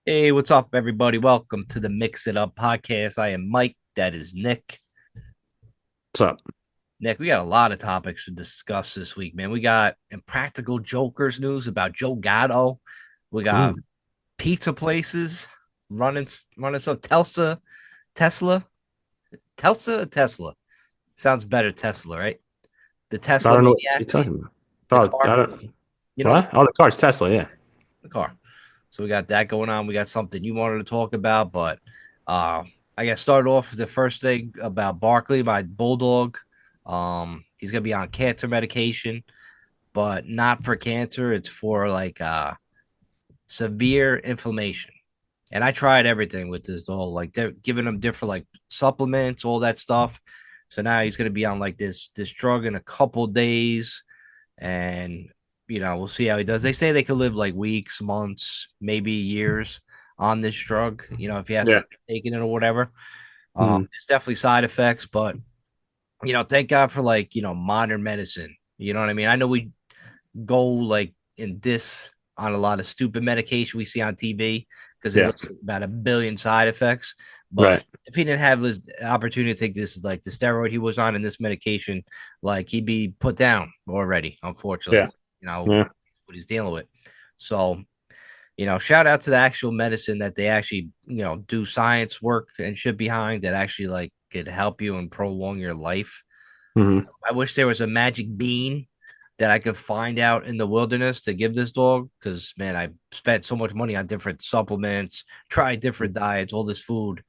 Hey, what's up, everybody? Welcome to the Mix It Up podcast. I am Mike. That is Nick. What's up? Nick, we got a lot of topics to discuss this week, man. We got Impractical Jokers news about Joe Gatto. We got Mm. pizza places running some Tesla. Sounds better, Tesla, right? The I Tesla don't know what you're maniacs, talking about. the Oh, car, I don't. you know, What? Oh, the car's Tesla. Yeah. the car. So we got that going on. We got something you wanted to talk about, but uh I got started off with the first thing about Barkley, my bulldog. He's gonna be on cancer medication, but not for cancer. It's for like severe inflammation. And I tried everything with this dog. Like they're giving him different like supplements, all that stuff. So now he's gonna be on like this drug in a couple days, and we'll see how he does. They say they could live like weeks, months, maybe years on this drug. If he has Yeah. to keep taking it or whatever. Mm. There's definitely side effects, but thank God for like modern medicine. You know what I mean? I know we go like in this on a lot of stupid medication we see on TV because they Yeah. list about a billion side effects. But Right. if he didn't have this opportunity to take this, like the steroid he was on in this medication, like he'd be put down already, unfortunately. Yeah. Like, Yeah. what he's dealing with. So, shout out to the actual medicine that they actually, do science work and shit behind that actually like could help you and prolong your life. Hmm. I wish there was a magic bean that I could find out in the wilderness to give this dog because man, I spent so much money on different supplements, tried different diets, all this food.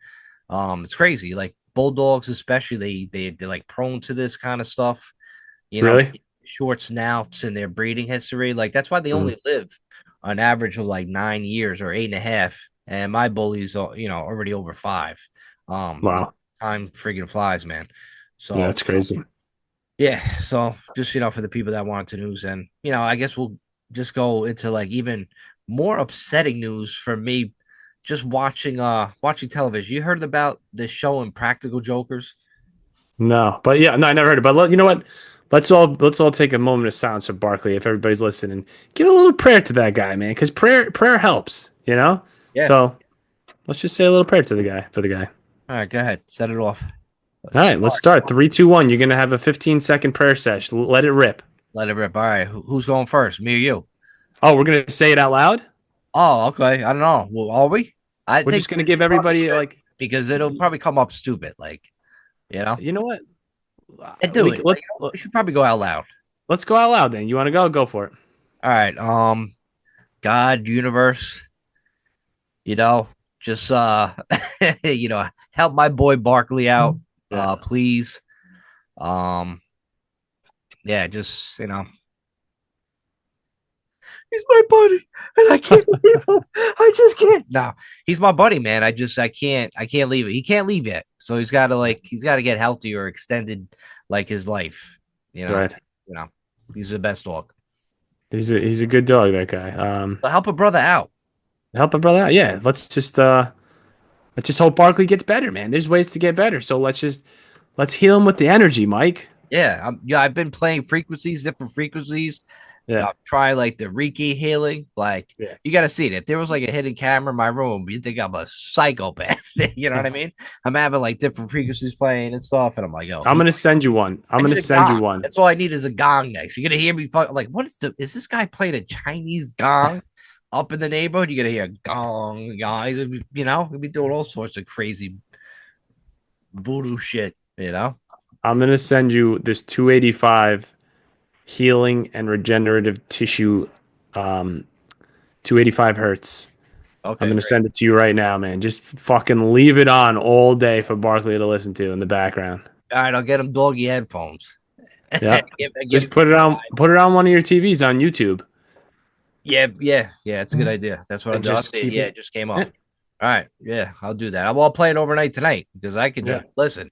It's crazy. Like bulldogs, especially, they're like prone to this kind of stuff. You know, Really? short snouts and their breeding history. Like that's why they Mm. only live an average of like 9 years or 8.5. And my bully's, already over 5. Wow. Time freaking flies, man. Yeah, So that's crazy. yeah, so just for the people that want to news, and I guess we'll just go into like even more upsetting news for me. Just watching television. You heard about this show Impractical Jokers? No, but yeah, no, I never heard of it. But you know what? Let's all take a moment of silence for Barkley if everybody's listening. Give a little prayer to that guy, man, because prayer helps, you know? Yeah. So let's just say a little prayer to the guy for the guy. All right, go ahead. Set it off. All right, let's Start. start. Three, two, one. You're gonna have a 15-second prayer sesh. Let it rip. Let it rip. All right, who's going first? Me or you? Oh, we're gonna say it out loud? Oh, okay. I don't know. Well, are we? I We're think just gonna give we probably everybody should like, because it'll probably come up stupid. Like, you know what? and do We it. Like, let we should probably go out loud. let's go out loud then. You want to go? Go for it. All right. God, universe, you know, just help my boy Barkley out. Yeah. Please. Um, yeah, just he's my buddy, and I can't leave him. I just can't. No, he's my buddy, man. I can't leave it. He can't leave yet. So he's got to get healthy or extended like his life. You know, Right. you know, he's the best dog. He's a good dog, that guy. So help a brother out. Help a brother out. Yeah. Let's just hope Barkley gets better, man. There's ways to get better. So let's heal him with the energy, Mike. Yeah, I've been playing different frequencies. Yeah. Try like the Reiki healing. Like Yeah. you got to see it. If there was like a hidden camera in my room, you think I'm a psychopath. You know what I mean? I'm having like different frequencies playing and stuff, and I'm like, yo, I'm gonna send you one. I'm I gonna need a send you gong. one. That's all I need is a gong next. You're gonna hear me like, what is this guy playing a Chinese gong up in the neighborhood? You're gonna hear gong, gong. He'll be doing all sorts of crazy voodoo shit. I'm gonna send you this 285 healing and regenerative tissue, um, 285 hertz. I'm Okay, gonna great. send it to you right now, man. Just fucking leave it on all day for Barkley to listen to in the background. All right, I'll get him doggy headphones. Yeah. give Just him some vibe. put it on one of your TVs on YouTube. Yeah, yeah, yeah. It's a good idea. That's what I'll And do. I'll just see it. keep Yeah, it. it just came up. Yeah. All right. Yeah, I'll do that. I'll play it overnight tonight because I could Yeah. listen.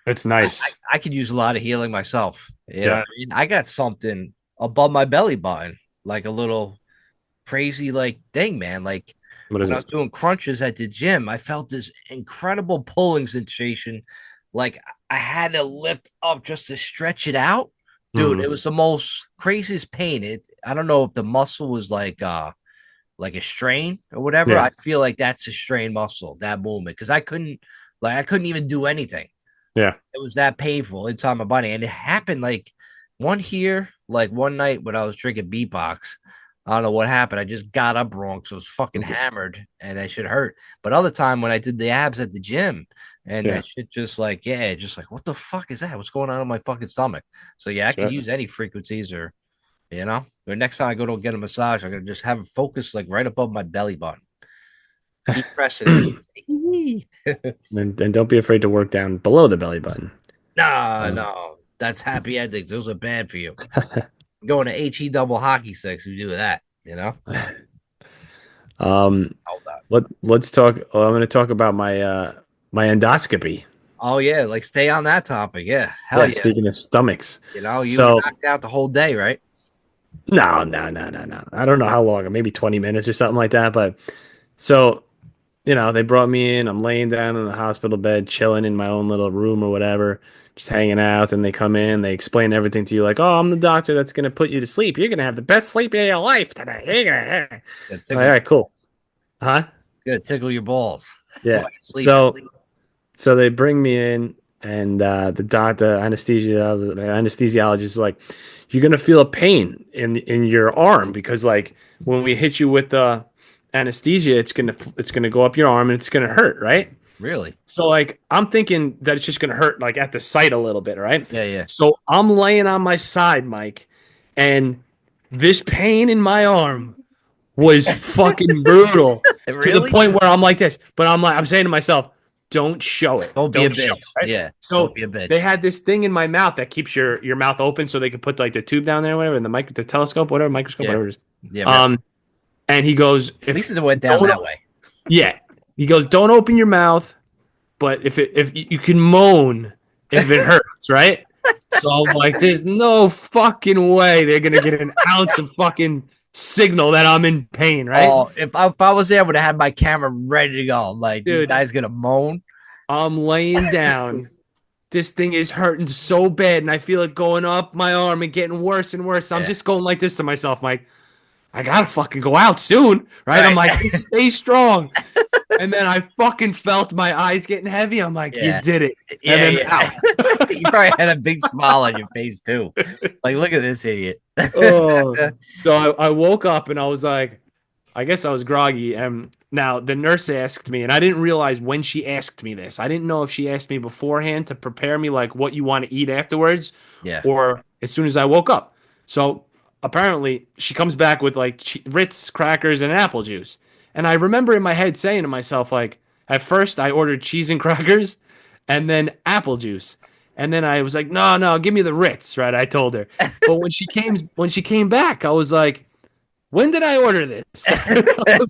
It's I, nice. I could use a lot of healing myself. You know Yeah. what I mean? I got something above my belly button, like a little crazy like thing, man. Like What is when I it? was doing crunches at the gym, I felt this incredible pulling sensation. Like I had to lift up just to stretch it out. Dude, Hmm. it was the most craziest pain. I don't know if the muscle was like like a strain or whatever, Yeah. I feel like that's a strained muscle that moment because I couldn't even do anything. Yeah. It was that painful inside my body, and it happened like one night when I was drinking beatbox. I don't know what happened. I just got up wrong, so I was fucking hammered, and that shit hurt. But other time when I did the abs at the gym, and Yeah. that shit just like just like what the fuck is that? What's going on in my fucking stomach? So yeah, I could Sure. use any frequencies or Or next time I go to get a massage, I'm gonna just have it focused like right above my belly button. Keep pressing it. And don't be afraid to work down below the belly button. Nah, Um, no, that's happy endings. Those are bad for you. Going to HE double hockey sticks, we do that. um, Hold on. let's talk. I'm going to talk about my endoscopy. Oh yeah, like stay on that topic. Yeah, hell Yeah, yeah. speaking of stomachs. You were So knocked out the whole day, right? no, no, no, no, no. I don't know how long, maybe 20 minutes or something like that. But so, they brought me in. I'm laying down in the hospital bed, chilling in my own little room or whatever, just hanging out. And they come in, they explain everything to you, like, "Oh, I'm the doctor that's gonna put you to sleep. You're gonna have the best sleep of your life today." Gonna I'm like, all tickle, right, cool. Huh? gonna tickle your balls while Yeah. you're sleeping. So they bring me in, and the anesthesiologist is like, "You're gonna feel a pain in your arm because like when we hit you with the anesthesia, it's gonna go up your arm and it's gonna hurt, right?" Really? So like I'm thinking that it's just gonna hurt like at the site a little bit, right? Yeah, yeah. So I'm laying on my side, Mike, and this pain in my arm was fucking brutal to the Really? point where I'm like this, but I'm saying to myself, don't show it. Don't be a Don't show bitch. it. Right? Yeah, don't So be a they bitch. had this thing in my mouth that keeps your mouth open so they could put like the tube down there or whatever, and the telescope, whatever, microscope, Yeah, whatever it is. yeah. Yep. Um, and he goes, At if least it went down don't, that way. yeah, he goes, don't open your mouth, but if you can moan if it hurts, right? So I'm like, there's no fucking way they're gonna get an ounce of fucking signal that I'm in pain, right? Oh, if I was there, I would have had my camera ready to go. I'm like, this Dude, guy's gonna moan. I'm laying down. This thing is hurting so bad, and I feel it going up my arm and getting worse and worse. So I'm Yeah. just going like this to myself, Mike. I gotta fucking go out soon, right? I'm Right. like, stay strong. And then I fucking felt my eyes getting heavy. I'm like, you Yeah. did it. And Yeah, then yeah. out. You probably had a big smile on your face too. Like, look at this idiot. Oh, so I woke up and I was like, I guess I was groggy. And now the nurse asked me, and I didn't realize when she asked me this. I didn't know if she asked me beforehand to prepare me like what you want to eat afterwards, Yeah. or as soon as I woke up. So apparently she comes back with like Ritz crackers and apple juice. And I remember in my head saying to myself, like, at first I ordered cheese and crackers and then apple juice. And then I was like, no, no, give me the Ritz, right? I told her. But when she came back, I was like, when did I order this? I was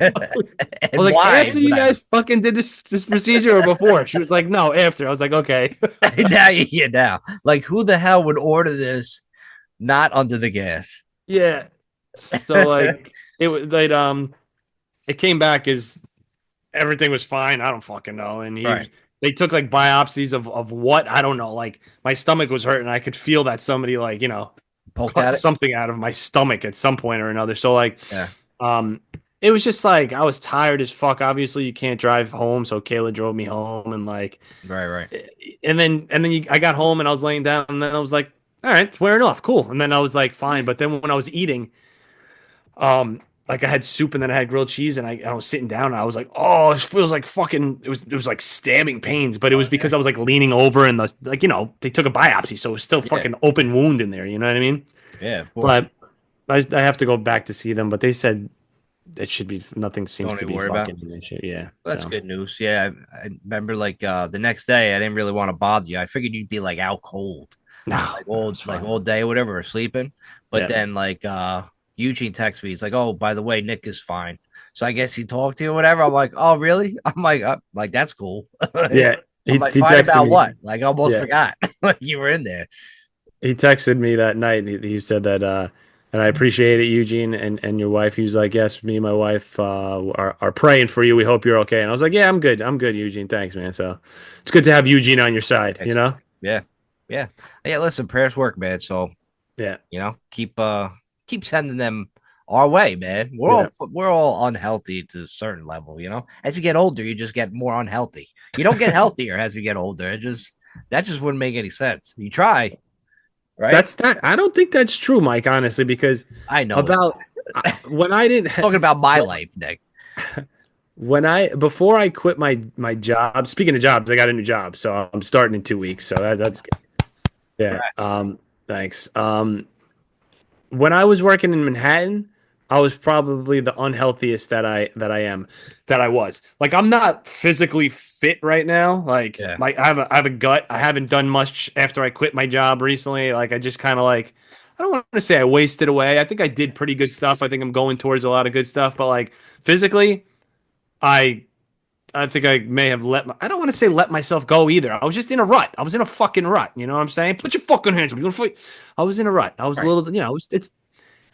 And like, why after would you I? guys fucking did this procedure or before? She was like, no, after. I was like, okay. Now you hear now. Like, who the hell would order this not under the gas? Yeah. So like it was like it came back as everything was fine. I don't fucking know. And Right. they took like biopsies of what I don't know. Like my stomach was hurting. I could feel that somebody like Poked cut at it. something out of my stomach at some point or another. So like Yeah. um it was just like I was tired as fuck. Obviously you can't drive home, so Kayla drove me home and like Right. Right. I got home and I was laying down and then I was like, all right, it's wearing off, cool. And then I was like, fine. But then when I was eating, like I had soup and then I had grilled cheese and I was sitting down and I was like, oh, it feels like fucking. It was like stabbing pains, but it Oh was yeah. because I was like leaning over and they took a biopsy, so it was still Yeah. fucking open wound in there. You know what I mean? Yeah. Of course. But I have to go back to see them, but they said it should be nothing seems Don't to even be worry about. fucking in that shit. Yeah. Well, that's So good news. Yeah. I remember like the next day I didn't really want to bother you. I figured you'd be like out cold. no, no, it's Like fine. all day or whatever or sleeping. But Yeah. then like Eugene texts me. He's like, oh, by the way, Nick is fine. So I guess he talked to you or whatever. I'm like, oh, really? I'm like, that's cool. Yeah. I'm He like, he fine texted about me. what? Like, I almost Yeah. forgot. Like, you were in there. He texted me that night and he said that and I appreciate it, Eugene and your wife. He was like, yes, me and my wife are praying for you. We hope you're okay. And I was like, yeah, I'm good. I'm good, Eugene. Thanks, man. So it's good to have Eugene on your side, you Thanks. know? Yeah. Yeah. Listen, prayers work, man. So, Yeah. keep sending them our way, man. Yeah. We're all unhealthy to a certain level, you know. As you get older, you just get more unhealthy. You don't get healthier as you get older. It just that just wouldn't make any sense. You try, right? That's that. I don't think that's true, Mike, honestly, because I know it's about when I didn't talking about my when life, Nick. when I before I quit my job. Speaking of jobs, I got a new job, so I'm starting in 2 weeks. So that's good. Yeah. Congrats. Thanks. When I was working in Manhattan, I was probably the unhealthiest that I was. Like I'm not physically fit right now. Like Yeah, I have a gut. I haven't done much after I quit my job recently. Like I just kind of like I don't want to say I wasted away. I think I did pretty good stuff. I think I'm going towards a lot of good stuff, but like physically, I I think I may have I don't want to say let myself go either. I was just in a rut. I was in a fucking rut. You know what I'm saying? Put your fucking hands up. You gonna fight? I was in a rut. I was a right. little, it's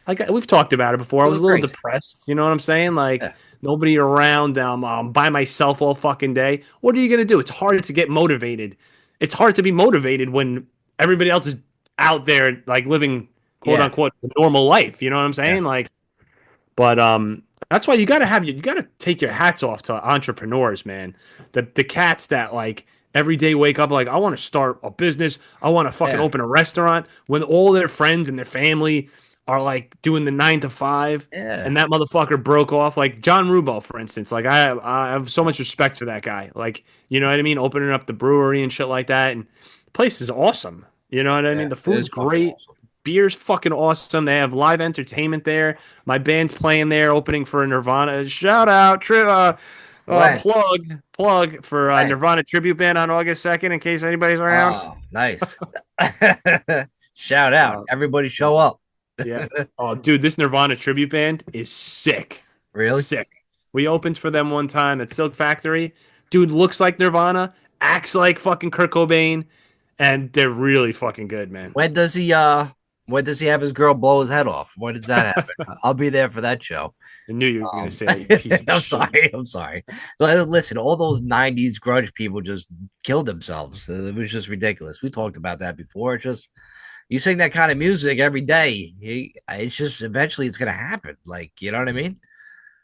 like we've talked about it before. I It was was a little crazy. depressed. You know what I'm saying? Like Yeah, nobody around. I'm by myself all fucking day. What are you gonna do? It's hard to get motivated. It's hard to be motivated when everybody else is out there like living quote yeah, unquote a normal life. You know what I'm yeah, saying? Like, but that's why you gotta take your hats off to entrepreneurs, man. The cats that like every day wake up like I want to start a business. I want to fucking yeah, open a restaurant when all their friends and their family are like doing the 9 to 5 yeah. and that motherfucker broke off like John Rubo, for instance. Like I have so much respect for that guy. Like, you know what I mean? Opening up the brewery and shit like that. And the place is awesome. You know what I mean? Yeah. The It food's is fucking great. awesome. Beer's fucking awesome. They have live entertainment there. My band's playing there, opening for Nirvana. Shout out, When? plug for When? Nirvana tribute band on August 2nd. In case anybody's around. Oh, nice. Shout out. Uh, Everybody show up. yeah. Oh, dude, this Nirvana tribute band is sick. Really? Sick. We opened for them one time at Silk Factory. Dude looks like Nirvana, acts like fucking Kurt Cobain, and they're really fucking good, man. When does he have his girl blow his head off? When does that happen? I'll be there for that show. I knew you were gonna say that, you piece of I'm shit. sorry. I'm sorry. Listen, all those 90s grunge people just killed themselves. It was just ridiculous. We talked about that before. It's just you sing that kind of music every day. It's just eventually it's gonna happen. Like, you know what I mean?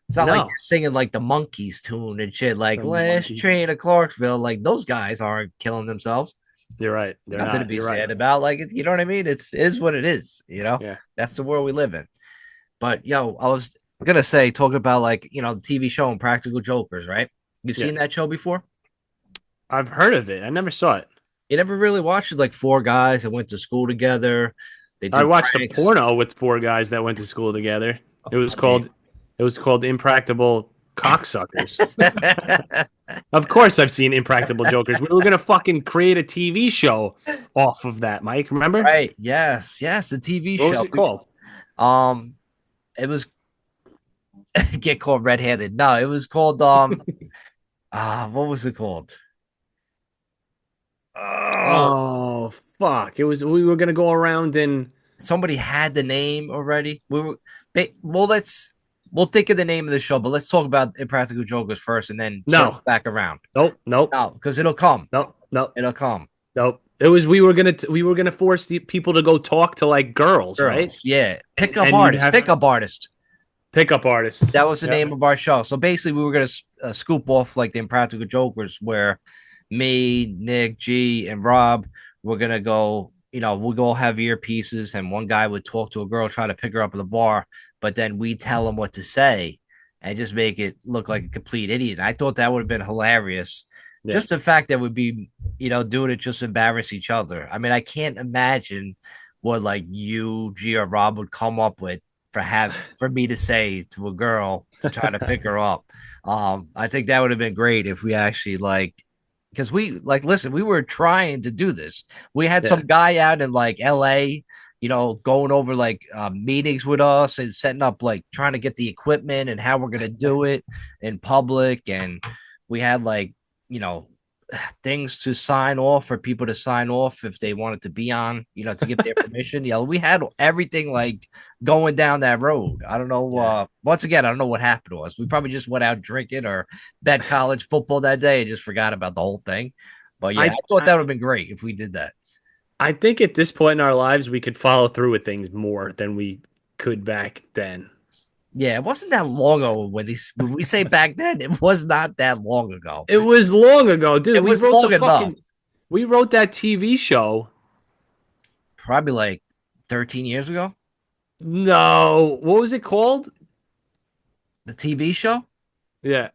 It's not like they're No, singing like the Monkeys tune and shit, like the Last monkeys. Train to Clarksville. Like those guys aren't killing themselves. You're right. They're Nothing to not. be You're right. sad about. Like, you know what I mean? It is what it is. You know, Yeah. that's the world we live in. But yo, I was gonna say, talking about like the TV show Impractical Jokers, right? You've Yeah. seen that show before? I've heard of it. I never saw it. You never really watched it? Like four guys that went to school together. They I do watched a pranks. porno with four guys that went to school together. I mean, It was called Impractical Cocksuckers. Of course I've seen Impractical Jokers. We were gonna fucking create a TV show off of that, Mike. Remember? right? Yes, yes. The TV What was show. it called? Um, it was get called red-handed. No, it was called what was it called? Oh, Oh fuck. It was we were gonna go around and somebody had the name already. Well, we'll think of the name of the show, but let's talk about Impractical Jokers first, and then circle no. back around. Nope. Nope. No, because it'll come. Nope. Nope. It'll come. Nope. It was we were gonna force the people to go talk to like girls, right? Girls, yeah. And you'd have Pickup artist. pickup artists. That was the Yeah. name of our show. So basically, we were gonna scoop off like the Impractical Jokers, where me, Nick, G, and Rob were gonna go. We'll go have earpieces, and one guy would talk to a girl, try to pick her up at the bar, but then we tell him what to say, and just make it look like a complete idiot. I thought that would have been hilarious. Yeah. Just the fact that would be, doing it just to embarrass each other. I mean, I can't imagine what like you, G, or Rob would come up with for me to say to a girl to try to pick her up. I think that would have been great if we actually like because we like listen, we were trying to do this. We had Yeah. some guy out in like LA, going over like meetings with us and setting up like trying to get the equipment and how we're gonna do it in public. And we had like, you know, things to sign off for people to sign off if they wanted to be on, to give their permission. Yeah, we had everything like going down that road. I don't know. Yeah. Once again, I don't know what happened to us. We probably just went out drinking or bet college football that day and just forgot about the whole thing. But yeah, I I, thought I that would have been great if we did that. I think at this point in our lives we could follow through with things more than we could back then. Yeah, it wasn't that long ago when we say back then, it was not that long ago. It was long ago, It dude. We was wrote the long enough. fucking we wrote that TV show. Probably like 13 years ago. No, what was it called? The TV show. Yeah.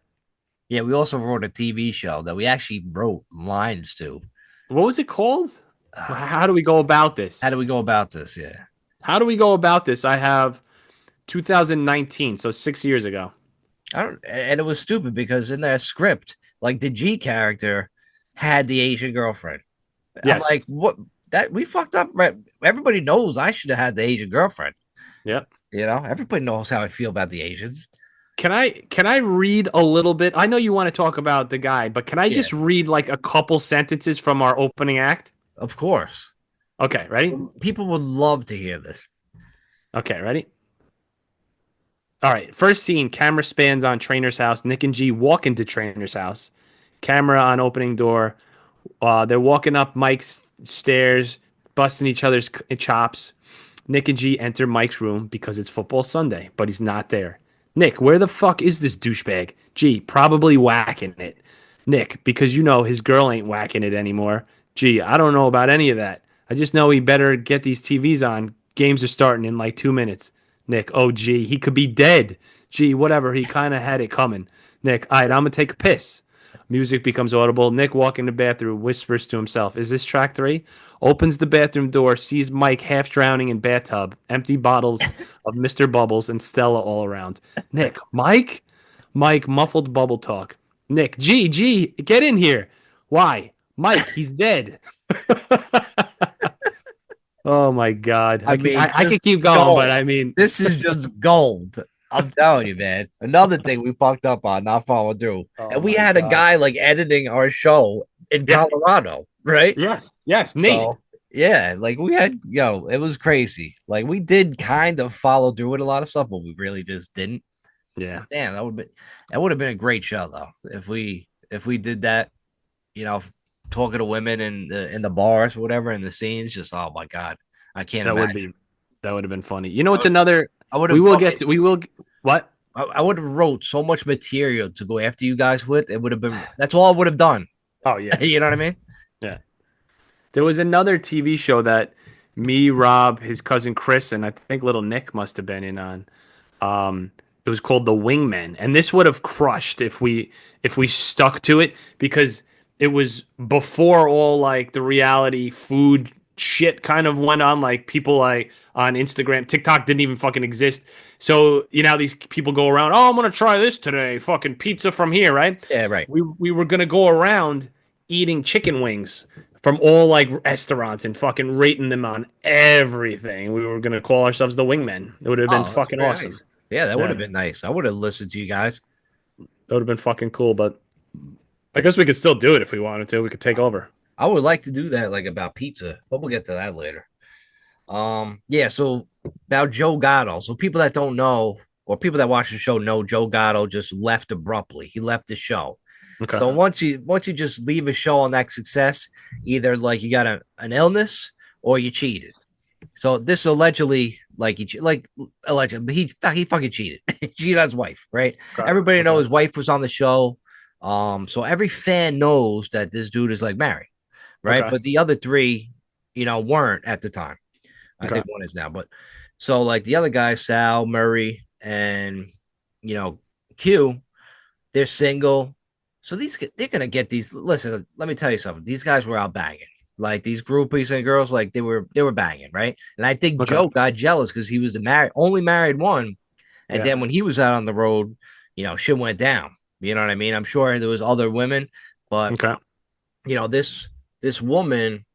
Yeah, we also wrote a TV show that we actually wrote lines to. What was it called? Uh, How do we go about how do this? we go about this? Yeah. How do we go about this? I have 2019, so 6 years ago. I don't, and it was stupid because in their script, like the G character had the Asian girlfriend. I'm Yes. like, what? That we fucked up. Right? Everybody knows I should have had the Asian girlfriend. Yep. Everybody knows how I feel about the Asians. Can I read a little bit? I know you want to talk about the guy, but can I Yeah, just read like a couple sentences from our opening act? of course. Okay, ready? People would love to hear this. Okay, ready? All right. First scene, camera spans on Trainer's house. Nick and G walk into Trainer's house. Camera on opening door. They're walking up Mike's stairs, busting each other's chops. Nick and G enter Mike's room because it's football Sunday, but he's not there. Nick, where the fuck is this douchebag? G, probably whacking it. Nick, because you know his girl ain't whacking it anymore. G, I don't know about any of that. I just know he better get these TVs on. Games are starting in like 2 minutes. Nick, oh, G, he could be dead. G, whatever. He kind of had it coming. Nick, all right, I'm going to take a piss. Music becomes audible. Nick walking the bathroom, whispers to himself, "Is this track three?" Opens the bathroom door, sees Mike half drowning in bathtub, empty bottles of Mr. Bubbles and Stella all around. Nick, Mike? Mike, muffled bubble talk. Nick, G, get in here. Why? Mike, he's dead. Oh my God. I mean, I just could keep going, but gold. I mean, This is just gold. I'm telling you, man. Another thing we fucked up on, not following through. oh And we my had a God. guy like editing our show in Yeah. Colorado, right? Yes, Nate. So yeah, like we had, it was crazy. Like we did kind of follow through with a lot of stuff, but we really just didn't. Yeah. Damn, that would have been a great show though. If we did that, you know, talking to women in the bars or whatever in the scenes, just oh my god, I can't That would imagine. be that would have been funny. You know I what's would another I would we have will get fucking to we will what? I would have wrote so much material to go after you guys with. It would have been that's all I would have done. Oh yeah. You know what I mean? Yeah. There was another TV show that me, Rob, his cousin Chris, and I think little Nick must have been in on. It was called The Wingmen, and this would have crushed if we stuck to it because it was before all like the reality food shit kind of went on. Like people like on Instagram, TikTok didn't even fucking exist. So you know how these people go around. Oh, I'm gonna try this today. Fucking pizza from here, right? Yeah, right. We were gonna go around eating chicken wings from all like restaurants and fucking rating them on everything. We were gonna call ourselves the Wingmen. It would have been Oh, that's fucking pretty nice. awesome. Yeah, that would Yeah, have been nice. I would have listened to you guys. that would have been fucking cool. But I guess we could still do it if we wanted to. We could take over. I would like to do that, like about pizza, but we'll get to that later. Yeah. So about Joe Gatto. So people that don't know, or people that watch the show know, Joe Gatto just left abruptly. He left the show. Okay. So once you just leave a show on that success, either like you got an illness or you cheated. So this allegedly, like like allegedly, he fucking cheated. He cheated on his wife, right? Okay. Everybody know Okay. his wife was on the show. So every fan knows that this dude is like married, right? Okay. But the other three, weren't at the time. I Okay. think one is now, but so like the other guys, Sal, Murray, and you know, Q, they're single. So they're gonna get these. Listen, let me tell you something. These guys were out banging. Like these groupies and girls, like they were banging, right? And I think Okay. Joe got jealous because he was the only married one. And Yeah. then when he was out on the road, shit went down. You know what I mean? I'm sure there was other women, but Okay. this woman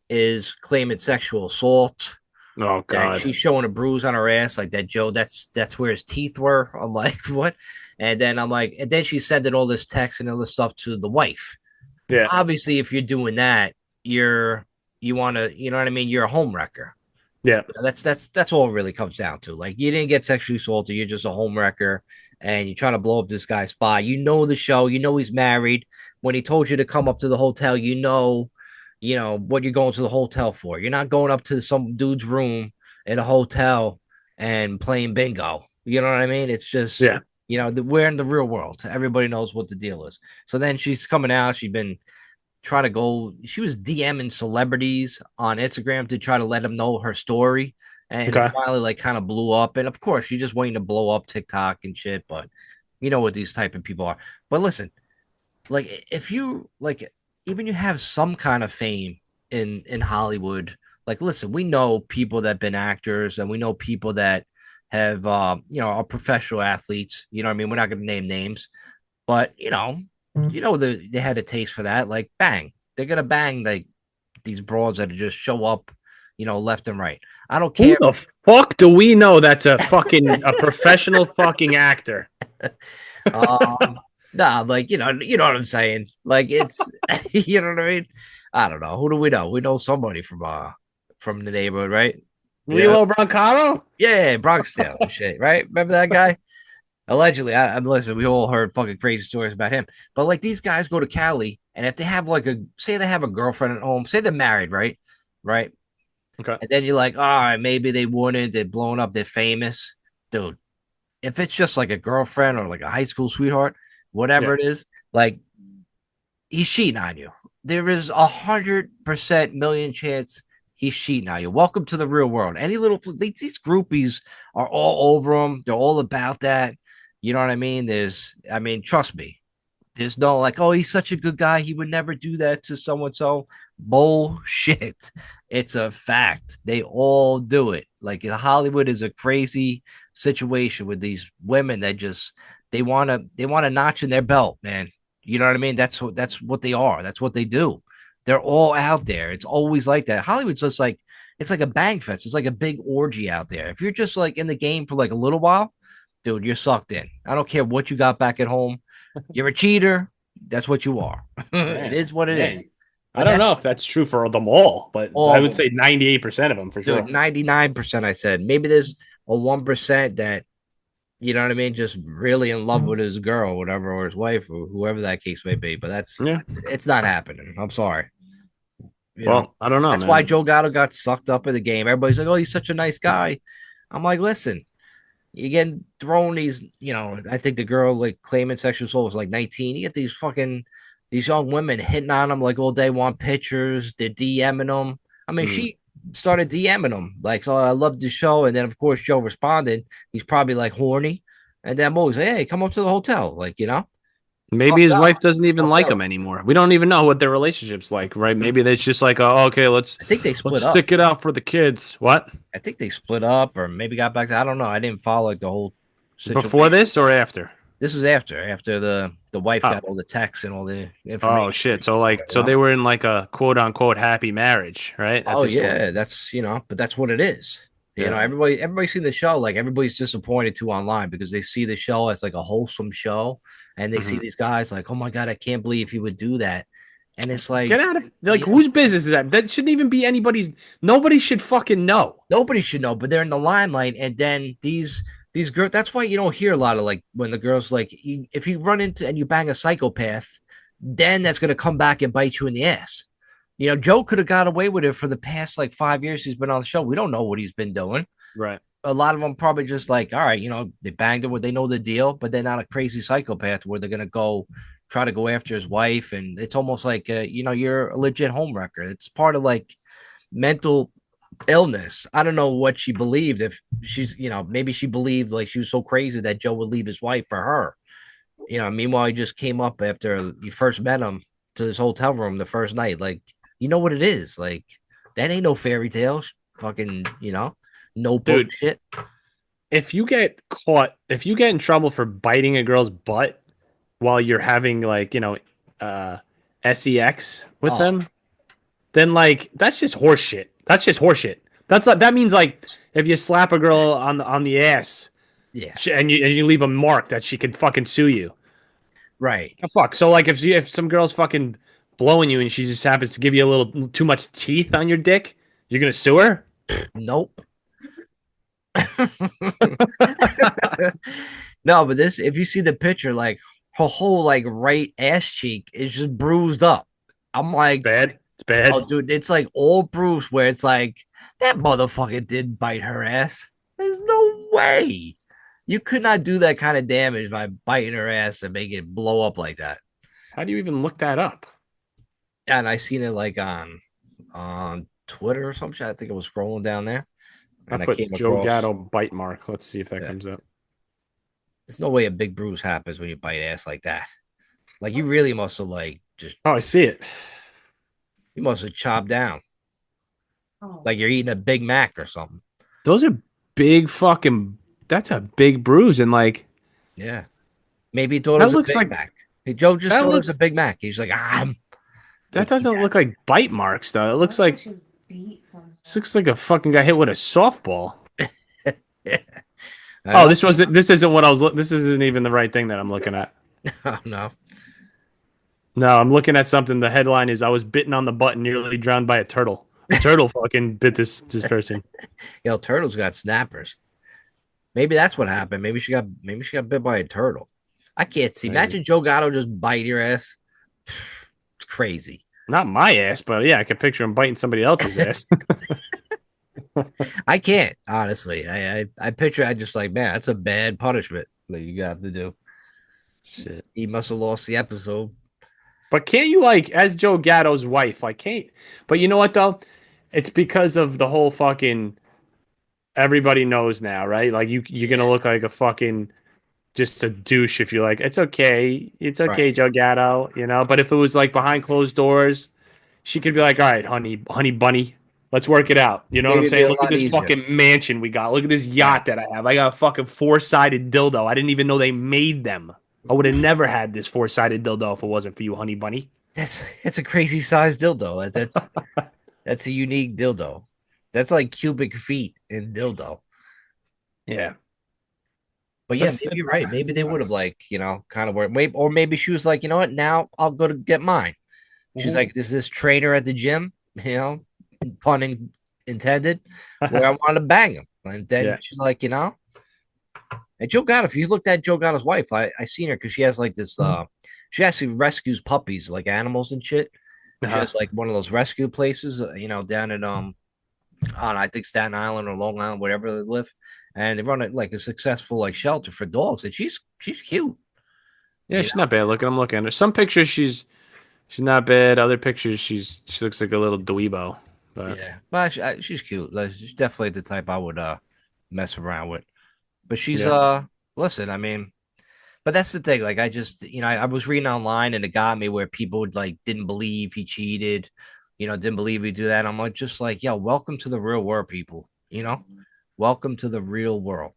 is claiming sexual assault. Oh That God. she's showing a bruise on her ass, like that Joe. That's where his teeth were. I'm like, what? And then I'm like, and then she sending all this text and all this stuff to the wife. Yeah. Obviously, if you're doing that, you want to, you know what I mean. You're a home wrecker. Yeah. That's all it really comes down to. Like you didn't get sexually assaulted. You're just a home wrecker, and you're trying to blow up this guy's spot. You know the show. You know he's married. When he told you to come up to the hotel, what you're going to the hotel for. You're not going up to some dude's room in a hotel and playing bingo. You know what I mean? It's just, Yeah. we're in the real world. Everybody knows what the deal is. So then she's coming out. She's been trying to go. She was DMing celebrities on Instagram to try to let them know her story. And it Okay. finally like kind of blew up. And of course, she's just waiting to blow up TikTok and shit. But you know what these type of people are. But listen, like if you like even you have some kind of fame in Hollywood, like listen, we know people that have been actors and we know people that have are professional athletes. You know what I mean? We're not gonna name names, but they had a taste for that. Like bang, they're gonna bang like these broads that just show up, left and right. I don't Who care. the fuck do we know that's a professional fucking actor? Um, nah, like you know what I'm saying. Like it's, you know what I mean. I don't know. Who do we know? We know somebody from the neighborhood, right? Yeah, Lilo Brancato? yeah, Bronxdale and shit, right? Remember that guy? Allegedly, I'm listen. We all heard fucking crazy stories about him. But like these guys go to Cali, and if they have like say they have a girlfriend at home, say they're married, right? Right. Okay. And then you're like, all right, maybe they wouldn't. They're blown up. They're famous, dude. If it's just like a girlfriend or like a high school sweetheart, whatever Yeah. it is, like he's cheating on you. There is 100% million chance he's cheating on you. Welcome to the real world. Any little these groupies are all over him. They're all about that. You know what I mean? Trust me. There's no like, oh, he's such a good guy. He would never do that to someone. So bullshit. It's a fact. They all do it. Like Hollywood is a crazy situation with these women that just they want to notch in their belt, man. You know what I mean? That's what they are. That's what they do. They're all out there. It's always like that. Hollywood's just like it's like a bang fest. It's like a big orgy out there. If you're just like in the game for like a little while, dude, you're sucked in. I don't care what you got back at home. You're a cheater. That's what you are. It Man, is what it is. man. I But don't that's know if that's true for them all, but all I of would them. say 98% of them for Dude, sure. 99% I said. Maybe there's a 1% that, you know what I mean, just really in love with his girl, whatever, or his wife, or whoever that case may be. But Yeah. it's not happening. I'm sorry. You know, Well, I don't know, that's why man. Joe Gatto got sucked up in the game. Everybody's like, oh, he's such a nice guy. I'm like, listen, you get thrown these, I think the girl like claiming sexual assault was like 19. You get these young women hitting on them like all day, want pictures. They're DMing them. I mean, Mm. she started DMing them like, so I love the show. And then of course Joe responded. He's probably like horny. And then I'm always like, hey, come up to the hotel. Like, Maybe fucked his up. wife doesn't even Fucked like up. him anymore. We don't even know what their relationship's like, right? Maybe it's just like, oh, okay, let's I think they let's split up. stick it out for the kids. What? I think they split up or maybe got back to, I don't know. I didn't follow like the whole Before situation. this or after? This is after the wife Oh, got all the texts and all the oh information. shit. So like, You so know? they were in like a quote unquote happy marriage, right? At Oh this point. yeah, but that's what it is. Yeah. Everybody's seen the show. Like everybody's disappointed too online because they see the show as like a wholesome show, and they see Hmm. these guys like, oh my god, I can't believe he would do that. And it's like, Get out of like you know, whose business is that? That shouldn't even be anybody's. Nobody should fucking know. nobody should know, but they're in the limelight. And then these girls. That's why you don't hear a lot of like when the girls like if you run into and you bang a psychopath, then that's gonna come back and bite you in the ass. Joe could have got away with it for the past like 5 years he's been on the show. We don't know what he's been doing. Right. A lot of them probably just like, all right, they banged him where they know the deal, but they're not a crazy psychopath where they're gonna go try to go after his wife. And it's almost like you're a legit homewrecker. It's part of like mental illness. I don't know what she believed. If she's, maybe she believed like she was so crazy that Joe would leave his wife for her. Meanwhile, he just came up after you first met him to this hotel room the first night. Like, you know what it is. Like, that ain't no fairy tales. Fucking, notebook Dude, shit. if you get in trouble for biting a girl's butt while you're having like, uh sex with Oh, them, then like that's just horseshit. That's just horseshit. That means like if you slap a girl on the ass yeah. and you leave a mark that she could fucking sue you. Right. Oh, fuck. So like if some girl's fucking blowing you and she just happens to give you a little too much teeth on your dick, you're gonna sue her? Nope. No, but if you see the picture, like her whole like right ass cheek is just bruised up. I'm It's like, bad. It's oh, bad. dude, it's like all bruised where it's like that motherfucker did bite her ass. There's no way. You could not do that kind of damage by biting her ass and make it blow up like that. How do you even look that up? And I seen it like on Twitter or something. I think I was scrolling down there I and I put came Joe across. Gatto bite mark. Let's see if that Yeah, comes up. there's no way a big bruise happens when you bite ass like that. Like you really must have like just Oh, I see it. you must have chopped down like you're eating a Big Mac or something. Those are big fucking. That's a big bruise, and like Yeah, maybe he thought it that was a looks Big like Mac. Hey, Joe just that thought it was a looks Big Mac. He's like, I'm that like eat doesn't look like bite marks though. It looks like this looks like a fucking guy hit with a softball. that. Yeah, I Oh, know. this wasn't. This isn't what I was. This isn't even the right thing that I'm looking at. Oh no, No, I'm looking at something. The headline is: I was bitten on the butt and nearly drowned by a turtle. A turtle fucking bit this person. turtles got snappers. Maybe that's what happened. Maybe she got bit by a turtle. I can't see. Maybe Imagine Joe Gatto just bite your ass. It's crazy. not my ass, but yeah, I can picture him biting somebody else's ass. I can't honestly. I picture. I just like man, that's a bad punishment that you got to do. Shit. He must have lost the episode. But can't you like as Joe Gatto's wife? Like can't. But you know what though? It's because of the whole fucking. Everybody knows now, right? Like you're gonna Yeah, look like a fucking just a douche if you're like, it's right. okay, Joe Gatto, you know. But if it was like behind closed doors, she could be like, all right, honey bunny, let's work it out. You know what Maybe I'm it'd be saying? a Look at lot this easier. fucking mansion we got. Look at this Right. yacht that I have. I got a fucking four-sided dildo. I didn't even know they made them. I would have never had this four-sided dildo if it wasn't for you, honey bunny. That's a crazy size dildo. That's a unique dildo. That's like cubic feet in dildo. Yeah, But yeah, that's maybe you're right. Maybe they would have nuts. like, kind of worked. Maybe, or maybe she was like, you know what? Now I'll go to get mine. She's Mhm. like, there's this trainer at the gym, pun intended, where I want to bang him. And then Yeah. she's like, and Joe Gatto, if you looked at Joe Gatto's wife, I seen her because she has like this, she actually rescues puppies, like animals and shit. She Uh-huh. has like one of those rescue places, down in, on I think Staten Island or Long Island, wherever they live. And they run it like a successful like shelter for dogs. And she's cute, Yeah, you she's know? not bad looking. I'm looking at her. Some pictures she's not bad. Other pictures she looks like a little dweebo. But Yeah. But she's cute. Like, she's definitely the type I would mess around with. But she's yeah. listen, I mean, but that's the thing. Like I just, I was reading online and it got me where people would like didn't believe he cheated, didn't believe he'd do that. I'm like, just like, yo, welcome to the real world, people. Welcome to the real world.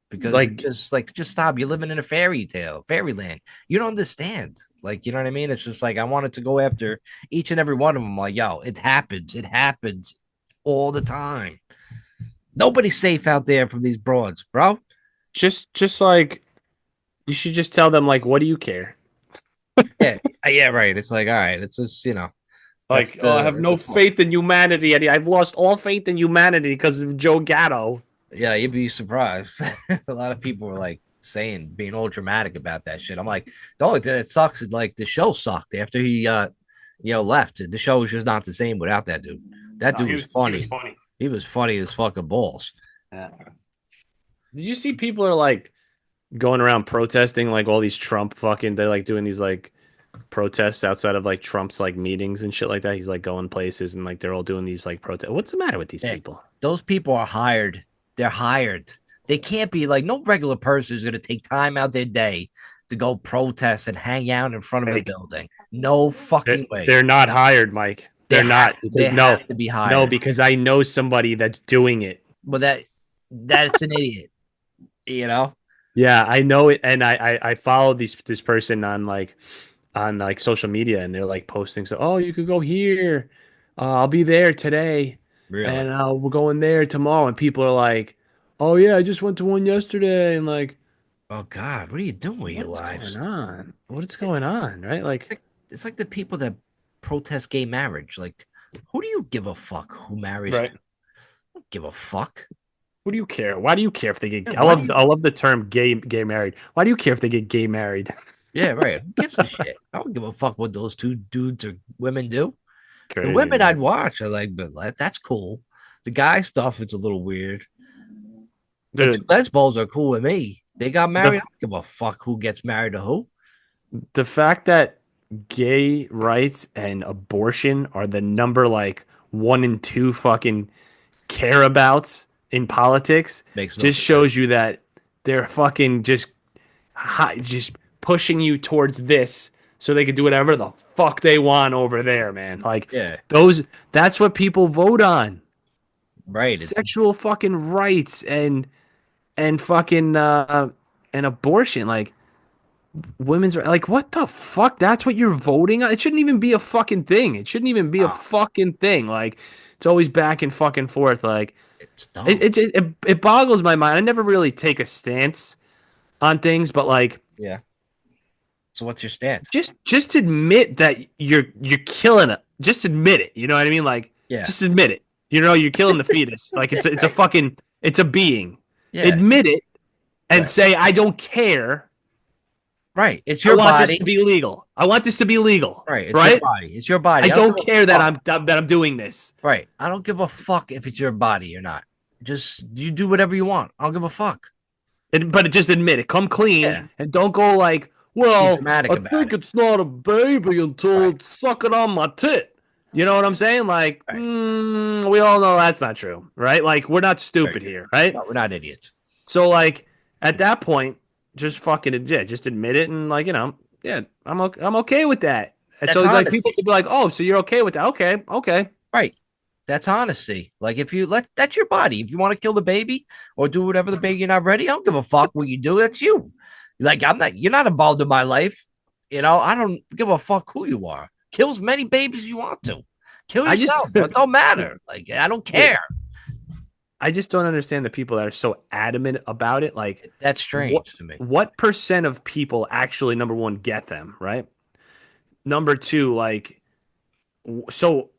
Because Like just stop. You're living in a fairy tale, fairyland. You don't understand. Like, you know what I mean? It's just like I wanted to go after each and every one of them. Like, yo, it happens. It happens all the time. Nobody's safe out there from these broads, bro. just like you should just tell them like, what do you care? Yeah, yeah, right. It's like, all right, it's just, Like, oh, I have that's a no tough. faith in humanity, Eddie. I've lost all faith in humanity because of Joe Gatto. Yeah, you'd be surprised. A lot of people were like being all dramatic about that shit. I'm like, the only thing that sucks is like the show sucked after he left. The show was just not the same without that dude. That No, dude was he was funny. funny. He was funny as fucking balls. Yeah. Did you see people are like going around protesting like all these Trump fucking they're like doing these like protests outside of like Trump's like meetings and shit like that. He's like going places and like they're all doing these like protests. What's the matter with these Nick, people? those people are hired. They're hired. They can't be like no regular person is going to take time out their day to go protest and hang out in front of a Like building. No fucking way. they're not hired, Mike. They They're have not because they no, have to be no, hired. because I know somebody that's doing it. But that's an idiot, you know? Yeah, I know it, and I follow this person on like social media, and they're like posting. So, oh, you could go here. I'll be there today, Really. and we're going there tomorrow. And people are like, oh yeah, I just went to one yesterday, and like, Oh God, what are you doing with your what's going lives? on? What's going It's on? Right? Like, it's like the people that protest gay marriage. Like, who do you give a fuck who marries who? right? Don't give a fuck. What do you care? Why do you care if they Yeah, get? why do you? I love the term gay married. Why do you care if they get gay married? Yeah, right. Who gives a shit? I don't give a fuck what those two dudes or women do. The Crazy, women I'd man. watch, I like, but like, that's cool. The guy stuff, it's a little weird. But two Dude, lesbos are cool with me. They got The married. I don't give a fuck who gets married to who. the fact that gay rights and abortion are the number like one and two fucking care abouts in politics Makes no just sense. shows you that they're fucking just pushing you towards this so they can do whatever the fuck they want over there, man. Like Yeah, those that's what people vote on. right. It's Sexual fucking rights and fucking and abortion. Like women's like what the fuck? That's what you're voting on? It shouldn't even be a fucking thing. It shouldn't even be a oh, fucking thing. Like it's always back and fucking forth. Like it's dumb. it boggles my mind. I never really take a stance on things, but like Yeah. So what's your stance? just admit that you're killing it. Just admit it. You know what I mean? Like Yeah. just admit it. You know you're killing the fetus. Like it's a fucking it's a being. Yeah. Admit it and Right. say I don't care. Right. It's I your want this to body. be legal. I want this to be legal. Right. It's your Right? body. It's your I body. I don't give don't a care that fuck. I'm doing this. Right. I don't give a fuck if it's your body or not. Just you do whatever you want. I don't give a fuck. But just admit it. Come clean Yeah. and don't go like, Be well, dramatic I about think it. it's not a baby until Right. it's sucking on my tit. You know what I'm saying? Like, Right. we all know that's not true, right? Like, we're not Very stupid true. here, right? No, we're not idiots. So, like, at that point, just fucking yeah, just admit it and like, yeah, I'm okay with that. And so That's like people honesty. could be like, oh, so you're okay with that? Okay, okay. Right. That's honesty. Like if you let that's your body. If you want to kill the baby or do whatever the baby you're not ready, I don't give a fuck what you do. That's you. Like I'm not you're not involved in my life. I don't give a fuck who you are. Kill as many babies you want to. Kill I just yourself. It don't matter. Like I don't yeah, care. I just don't understand the people that are so adamant about it. Like, That's what strange to me. what percent of people actually number one get them right? Number two, like, so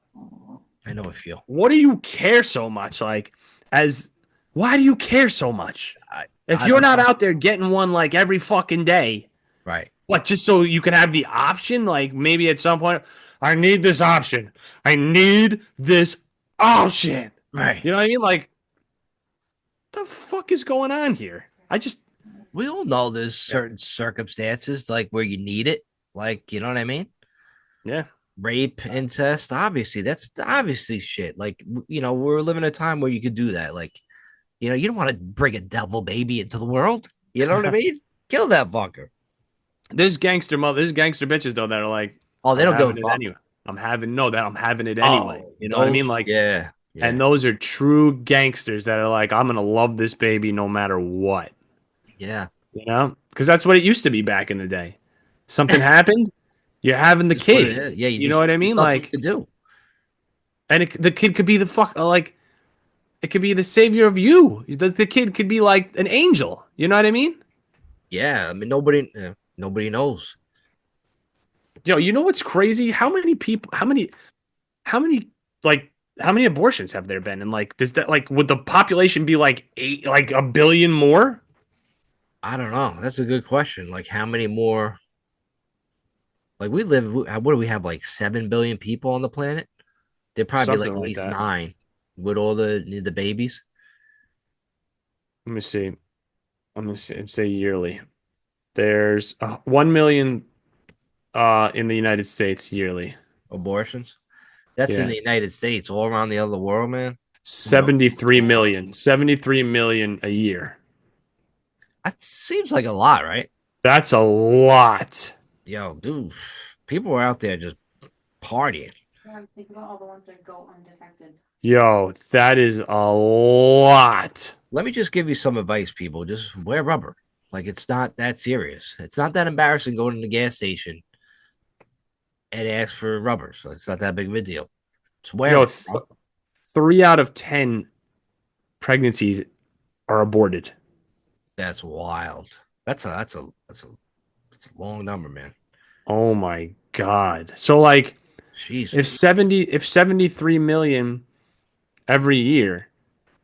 I know a feel. what do you care so much? Like, as why do you care so much? I If I you're don't not know. out there getting one like every fucking day, Right. what just so you can have the option? Like maybe at some point, I need this option. I need this option. Right. You know what I mean? Like, what the fuck is going on here? I just We all know there's yeah certain circumstances like where you need it. Like, you know what I mean? yeah. Rape, incest, obviously, that's obviously shit. Like, we're living a time where you could do that. Like, you don't want to bring a devil baby into the world. You know what I mean? Kill that fucker. There's gangster bitches though that are like, Oh, they I'm don't give a having it fuck. anyway. I'm having it anyway. Oh, You know what I mean? those, Like, yeah, and yeah, those are true gangsters that are like, I'm gonna love this baby no matter what. yeah. Because that's what it used to be back in the day. Something happened, you're having the Just put it kid. in. Yeah, You know what I there's mean? nothing you Like, can do. and the kid could be the fuck like it could be the savior of you. The kid could be like an angel. You know what I mean? Yeah, I mean, nobody knows. You know what's crazy? How many people? How many like how many abortions have there been? And like, does that like would the population be like like a billion more? I don't know. That's a good question. Like, how many more? Like, we live. What do we have? Like 7 billion people on the planet. There'd probably be like Something at like least that. nine with all the babies. Let me see. Say yearly. There's 1 million in the United States yearly. Abortions. That's in Yeah. the United States. All around the other world, man. Who knows what's 73 going on? million. 73 million a year. That seems like a lot, right? That's a lot. Yo, dude, people are out there just partying. Yo, that is a lot. Let me just give you some advice, people. Just wear rubber. Like it's not that serious. It's not that embarrassing going to the gas station and ask for rubber. So it's not that big of a deal. Just wear Yo, them, bro. 3 out of 10 pregnancies are aborted. That's wild. That's a long number, man. Oh my God. So like Jesus. if 73 million every year,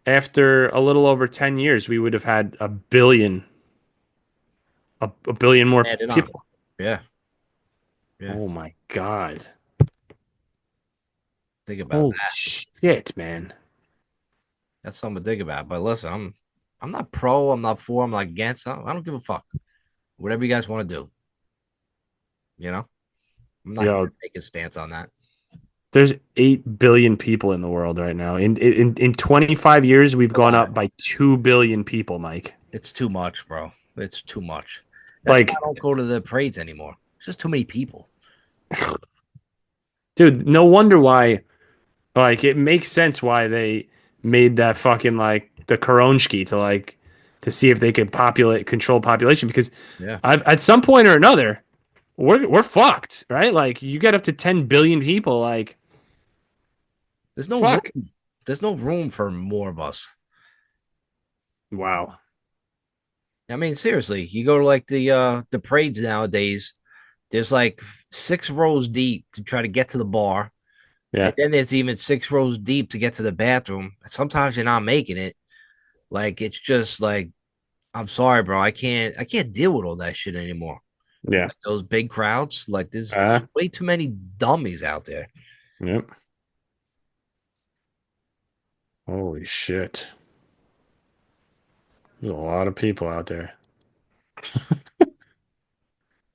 after a little over 10 years, we would have had a billion more Add it on. people. Yeah. Yeah. Oh my God. Think about Holy that. shit, man. That's something to think about. But listen, I'm not pro. I'm not for. I'm not against. I don't give a fuck. Whatever you guys want to do. You know, I'm not here Yo, to make a stance on that. there's 8 billion people in the world right now. In 25 years, we've A gone lot. up by 2 billion people, Mike. It's too much, bro. It's too much. That's why Like, I don't go to the parades anymore. It's just too many people. dude, no wonder why. Like, it makes sense why they made that fucking like the Koronski to see if they could populate control population because Yeah. at some point or another we're fucked, right? Like, you get up to 10 billion people, like There's no fuck. room. There's no room for more of us. Wow. I mean, seriously, you go to like the parades nowadays. There's like 6 rows deep to try to get to the bar, and Yeah. then there's even 6 rows deep to get to the bathroom. Sometimes you're not making it. Like it's just like I'm sorry, bro. I can't deal with all that shit anymore. Yeah. Like those big crowds. Like there's Uh, way too many dummies out there. yep. Holy shit. There's a lot of people out there.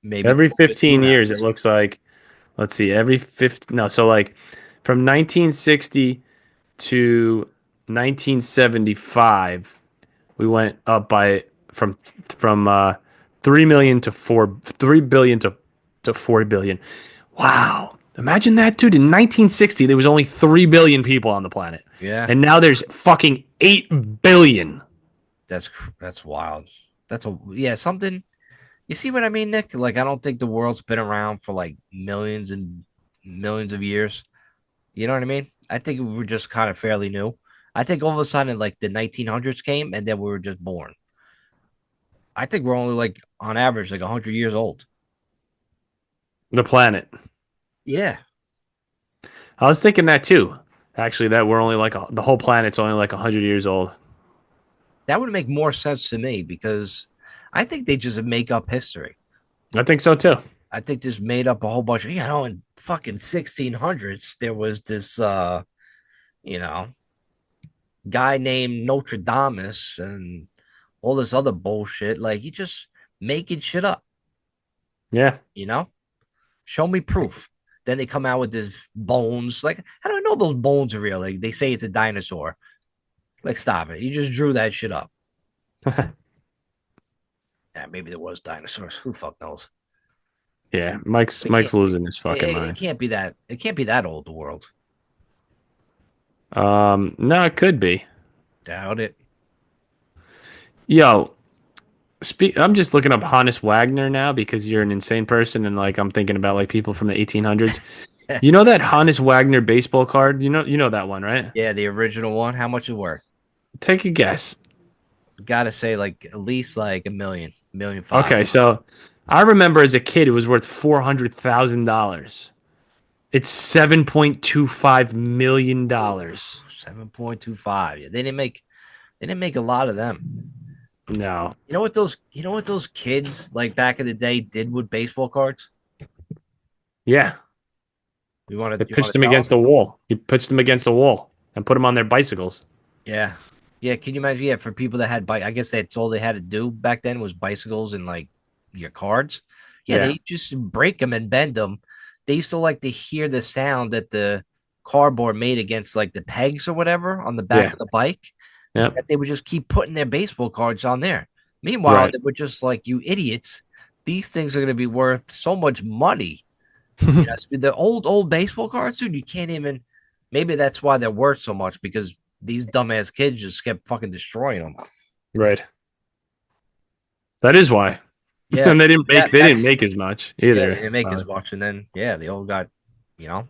Maybe Every COVID threw 15 it at years, it us. looks like, let's see, every 50, no, so like from 1960 to 1975, we went up by from 3 million to 3 billion to 4 billion. Wow. Imagine that, dude. In 1960, there was only 3 billion people on the planet. Yeah, And now there's fucking 8 billion. that's wild. That's a yeah something. You see what I mean, Nick? Like I don't think the world's been around for like millions and millions of years. You know what I mean? I think we're just kind of fairly new. I think all of a sudden, like the 1900s came, and then we were just born. I think we're only like on average like 100 years old. The planet. Yeah, I was thinking that too. Actually, that we're only like the whole planet's only like 100 years old. that would make more sense to me because I think they just make up history. I think so too. I think just made up a whole bunch of in fucking 1600s there was this you know guy named Notre Dame and all this other bullshit. Like you just making shit up. Yeah. You know, show me proof. Then they come out with this bones. Like, how do I know those bones are real? Like, they say it's a dinosaur. Like, stop it. You just drew that shit up. Yeah, maybe there was dinosaurs. Who the fuck knows? Yeah. Mike's It can't. Mike's losing his It, fucking it mind. can't be that. It can't be that old. The world. No, it could be. Doubt it. Yo, I'm just looking up Hannes Wagner now because you're an insane person and like I'm thinking about like people from the 1800s. You know that Hannes Wagner baseball card? You know that one, right? Yeah, the original one. How much is it worth? Take a guess. Gotta say, like at least like a million, million five. Okay, so I remember as a kid it was worth $400,000. It's $7.25 million. 7.25. Yeah, they didn't make a lot of them. No. You know what those kids like back in the day did with baseball cards? Yeah. You want They to you want pitched to them tell against them? the wall. You pitched them against the wall and put them on their bicycles. Yeah. Yeah, can you imagine? Yeah, for people that had bike, I guess that's all they had to do back then was bicycles and like your cards. Yeah, Yeah. they just break them and bend them. They used to like to hear the sound that the cardboard made against like the pegs or whatever on the back Yeah. of the bike. Yep. That they would just keep putting their baseball cards on there. Meanwhile, Right. they were just like, you idiots, these things are going to be worth so much money. The old baseball cards, dude, you can't even. Maybe that's why they're worth so much because these dumbass kids just kept fucking destroying them. Right. That is why. Yeah, And they didn't make that they didn't that's make as much yeah. They either. didn't make as much, and then yeah, they all got you know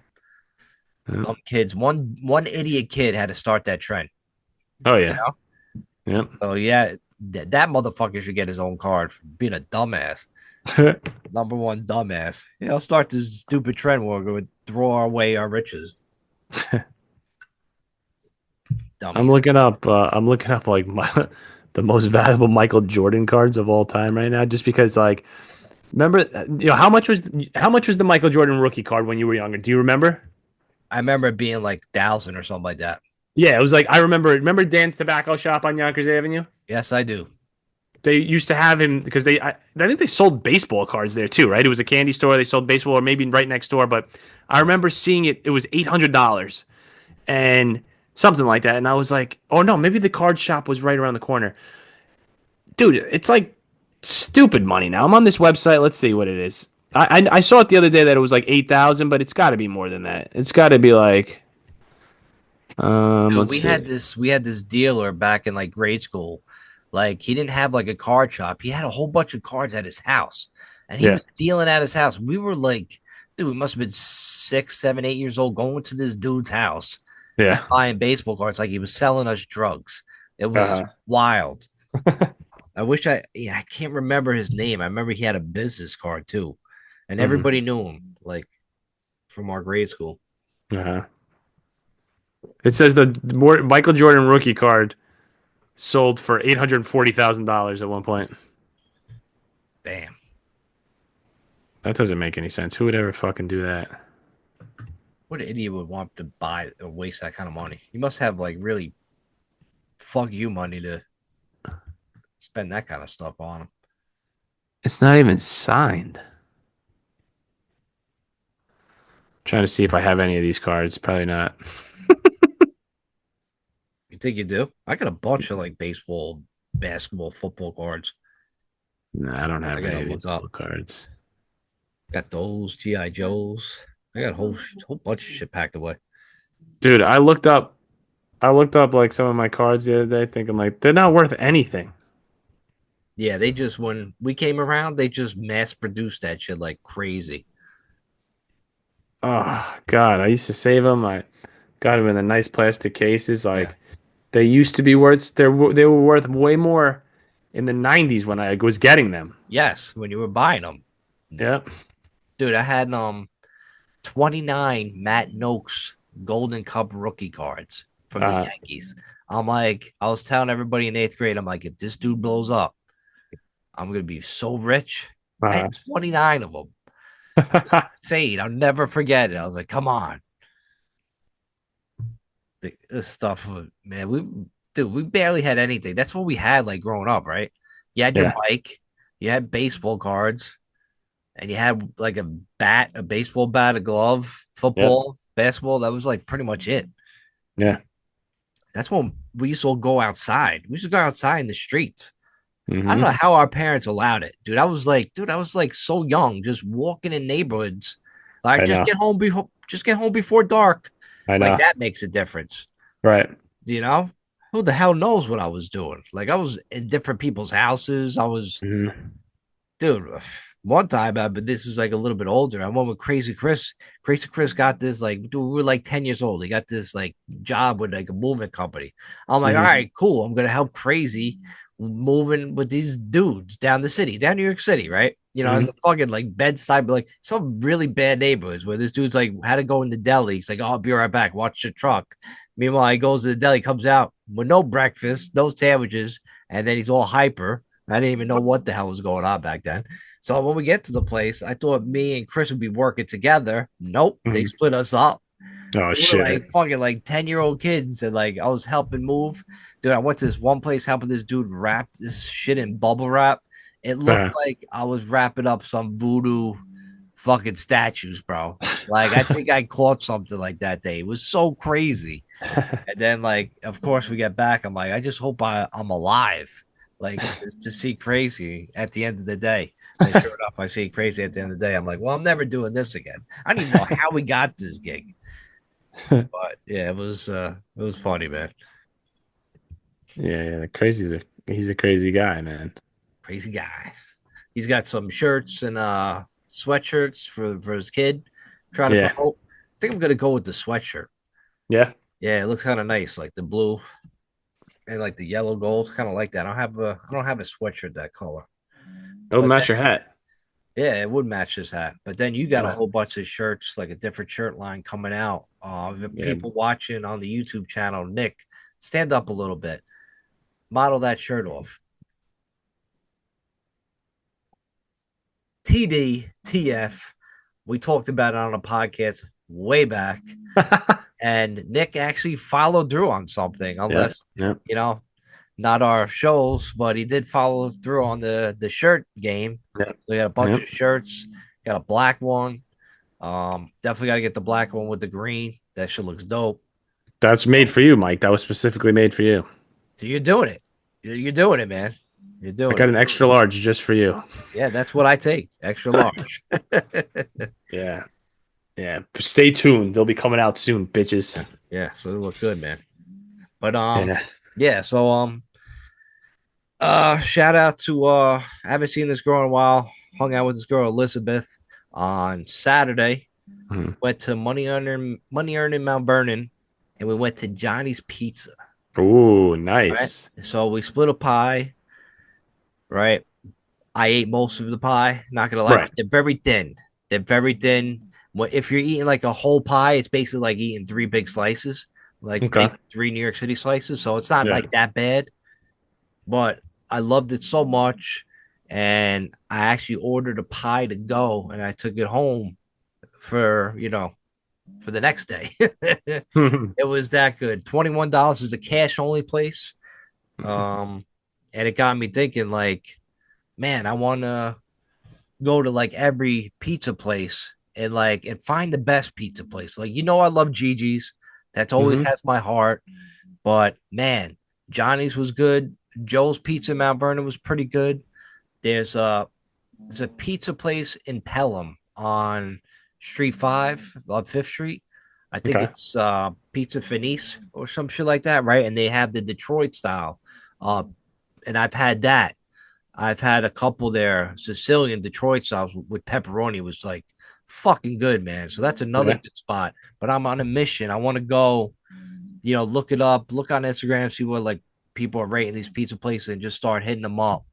Yeah. dumb kids. One idiot kid had to start that trend. Oh You yeah. know, Yep. so yeah, that motherfucker should get his own card for being a dumbass. Number one dumbass. Start this stupid trend where we're going to throw away our riches. Dummies. I'm looking up like the most valuable Michael Jordan cards of all time right now just because like remember how much was the Michael Jordan rookie card when you were younger? Do you remember? I remember it being like 1,000 or something like that. Yeah, it was like I remember Dan's Tobacco Shop on Yonkers Avenue? Yes, I do. They used to have him because I think they sold baseball cards there too, right? It was a candy store. They sold baseball, or maybe right next door. But I remember seeing it. It was $800 and something like that. And I was like, oh no, maybe the card shop was right around the corner. Dude, it's like stupid money now. I'm on this website. Let's see what it is. I saw it the other day that it was like 8,000, but it's got to be more than that. It's got to be like Dude, let's we see. had this dealer back in like grade school. Like he didn't have like a card shop. He had a whole bunch of cards at his house, and he Yeah, was dealing at his house. We were like, dude, we must have been 6, 7, 8 years old going to this dude's house and yeah. buying baseball cards like he was selling us drugs. It was Uh-huh. wild. I can't remember his name. I remember he had a business card too, and Hmm. everybody knew him like from our grade school. Uh-huh. It says the Michael Jordan rookie card sold for $840,000 at one point. Damn. That doesn't make any sense. Who would ever fucking do that? What idiot would want to buy or waste that kind of money? You must have like really fuck you money to spend that kind of stuff on them. It's not even signed. Trying to see if I have any of these cards. Probably not. You think you do? I got a bunch of like baseball, basketball, football cards. No, I don't I have gotta any of look these up. little cards. Got those GI Joes. I got a whole bunch of shit packed away. Dude, I looked up like some of my cards the other day, thinking like they're not worth anything. Yeah, they just when we came around, they just mass produced that shit like crazy. Oh God, I used to save them. I got them in the nice plastic cases. Yeah. Like they used to be worth. They were worth way more in the '90s when I was getting them. Yes, when you were buying them, Yep. dude. I had 29 Matt Noakes Golden Cup rookie cards from the Uh, Yankees. I'm like, I was telling everybody in eighth grade, I'm like, if this dude blows up, I'm gonna be so rich. I had uh, 29 of them. Insane. I'll never forget it. I was like, come on. This stuff, man, we barely had anything. That's what we had like growing up, right? You had your yeah, bike, you had baseball cards, and you had like a bat, a baseball bat, a glove, yep, football, basketball. That was like pretty much it. yeah. That's when we used to go outside. We used to go outside in the streets. I don't know Hmm. how our parents allowed it, dude. I was like so young, just walking in neighborhoods. Like, I know, just get home before dark. I Like know. that makes a difference, Right. you know. Who the hell knows what I was doing? Like I was in different people's houses. I was Hmm. dude, one time, but this was like a little bit older. I went with Crazy Chris. Crazy Chris got this like, dude, we were like 10 years old. He got this like job with like a moving company. I'm like, all Hmm. right, cool. I'm gonna help Crazy moving with these dudes down the city, down New York City, right? You know, in the Hmm. fucking like Bed-Stuy, but like some really bad neighborhoods where this dude's like had to go in the deli. He's like, oh, I'll be right back. Watch the truck. Meanwhile, he goes to the deli, comes out with no breakfast, no sandwiches, and then he's all hyper. I didn't even know what the hell was going on back then. So when we get to the place, I thought me and Chris would be working together. Nope, they Hmm. split us up. Oh So we're shit. like fucking like 10-year-old kids, and like I was helping move. Dude, I went to this one place helping this dude wrap this shit in bubble wrap. It looked Uh, like I was wrapping up some voodoo fucking statues, bro. Like I think I caught something like that day. It was so crazy. And then, like, of course, we get back. I'm like, I just hope I'm alive, like, to see Crazy at the end of the day. And sure enough, I see Crazy at the end of the day. I'm like, well, I'm never doing this again. I don't even know how we got this gig, but yeah, it was funny, man. Yeah, yeah. He's a crazy guy, man. Crazy guy. He's got some shirts and sweatshirts for his kid, trying to Yeah, promote. I think I'm gonna go with the sweatshirt. yeah. Yeah, it looks kind of nice, like the blue and like the yellow gold, kind of like that. I don't have a sweatshirt that color. It'll But match your hat. yeah, it would match his hat. But then you got a Yeah, whole bunch of shirts, like a different shirt line coming out. yeah. People watching on the YouTube channel, Nick, stand up a little bit, model that shirt off. TDTF. We talked about it on a podcast way back, and Nick actually followed through on something. Yeah, Unless yeah. you know, not our shows, but he did follow through on the shirt game. Yeah. We got a bunch Yeah. of shirts. Got a black one. Definitely got to get the black one with the green. That shit looks dope. That's made for you, Mike. That was specifically made for you. So you're doing it. You're doing it, man. You're I doing got it. an extra large just for you. Yeah, that's what I take. Extra large. Yeah. Yeah. Stay tuned. They'll be coming out soon, bitches. Yeah, so they look good, man. But Yeah. yeah. So shout out to I haven't seen this girl in a while. Hung out with this girl Elizabeth on Saturday. Mhm. Went to Money Earning Mount Vernon, and we went to Johnny's Pizza. Ooh, Right. nice. So we split a pie. Right. I ate most of the pie. Not gonna lie, but Right. they're very thin. They're very thin. If you're eating like a whole pie, it's basically like eating three big slices, like Okay. big three New York City slices. So it's not Yeah. like that bad. But I loved it so much, and I actually ordered a pie to go, and I took it home for for the next day. It was that good. $21 is a cash only place. Um, and it got me thinking, like, man, I want to go to like every pizza place and find the best pizza place. Like, I love Gigi's. That's always Hmm. has my heart. But man, Johnny's was good. Joe's Pizza in Mount Vernon was pretty good. There's a there's a pizza place in Pelham on Street 5 on Fifth Street. I think Okay. it's Pizza Fenice or some shit like that, right? And they have the Detroit style. Uh, and I've had that. I've had a couple there, Sicilian Detroit styles with pepperoni. It was like fucking good, man. So that's another Yeah. good spot. But I'm on a mission. I want to go, look it up, look on Instagram, see what like people are rating these pizza places and just start hitting them up.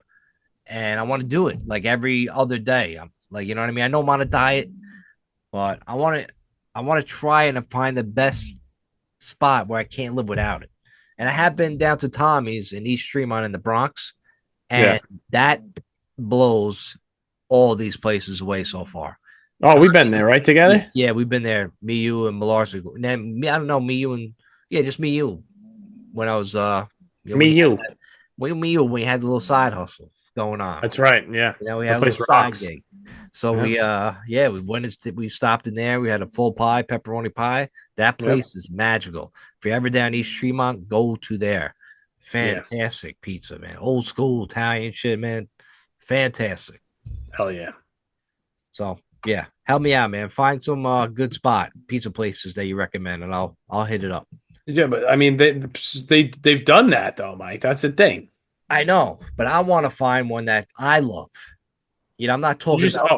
And I want to do it like every other day. I'm like, you know what I mean? I know I'm on a diet, but I want to try and find the best spot where I can't live without it. And I have been down to Tommy's in East Tremont in the Bronx, Yeah. and that blows all these places away so far. Oh, we've been there, Tommy's, right? yeah, Together? yeah, we've been there. Me, you, and Malarsic. And then me, I don't know, me, you, and yeah, just me, you. When I was Me, you. when me, you, when we had the little side hustle going on. That's right. Yeah. We had That a little place side rocks. gig. So Yeah. we went and we stopped in there. We had a full pie, pepperoni pie. That Yeah. place is magical. If you're ever down East Tremont, go to there. Yeah. Fantastic pizza, man. Old school Italian shit, man. Fantastic. Hell yeah. So yeah, help me out, man. Find some good spot pizza places that you recommend, and I'll hit it up. Yeah, but I mean, they've done that though, Mike. That's the thing. I know, but I want to find one that I love. I'm not You talking just about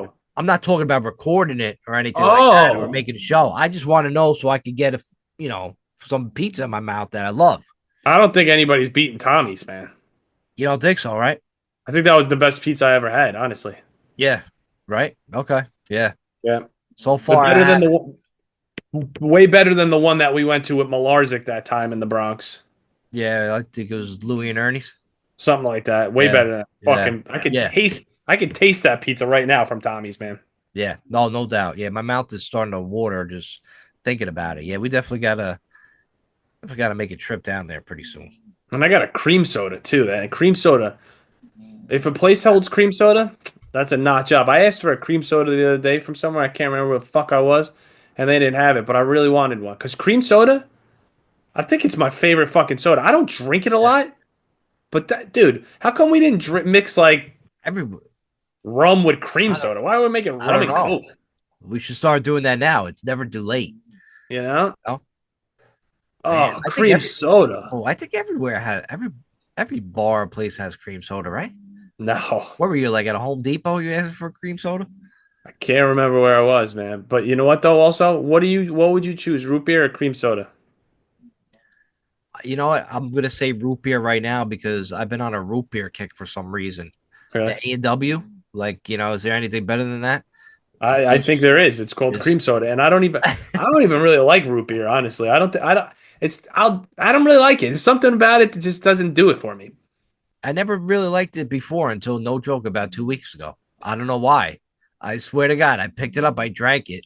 oh recording it or anything like that or oh. making a show. I just want to know so I could get some pizza in my mouth that I love. I don't think anybody's beating Tommy's, man. You don't think so, right? I think that was the best pizza I ever had, honestly. Yeah. Right. Okay. Yeah. Yeah. So The far, better than way better than the one that we went to with Malarzik that time in the Bronx. yeah, I think it was Louis and Ernie's. Something like that. Way Yeah. better than that. Yeah. Fucking Yeah. I could taste that pizza right now from Tommy's, man. Yeah. No doubt. Yeah, my mouth is starting to water just thinking about it. Yeah, we definitely gotta make a trip down there pretty soon. And I got a cream soda too. That cream soda. If a place holds cream soda, that's a notch up. I asked for a cream soda the other day from somewhere. I can't remember where the fuck I was, and they didn't have it. But I really wanted one because cream soda. I think it's my favorite fucking soda. I don't drink it a Yeah. lot, but dude, how come we didn't mix like Every rum with cream I don't soda? Why are we making I rum don't and know. coke? We should start doing that now. It's never too late. You know? You Man, Oh, cream soda. I think everywhere has every bar or place has cream soda, right? No, What were you like at a Home Depot? You asked for cream soda? I can't remember where I was, man. But you know what though? Also, what would you choose, root beer or cream soda? You know what? I'm gonna say root beer right now because I've been on a root beer kick for some reason. The Really? A&W, like is there anything better than that? I think Just, there is. It's called just cream soda, and I don't even really like root beer, honestly. I don't I don't really like it. There's something about it that just doesn't do it for me. I never really liked it before until no joke about 2 weeks ago. I don't know why. I swear to God, I picked it up, I drank it.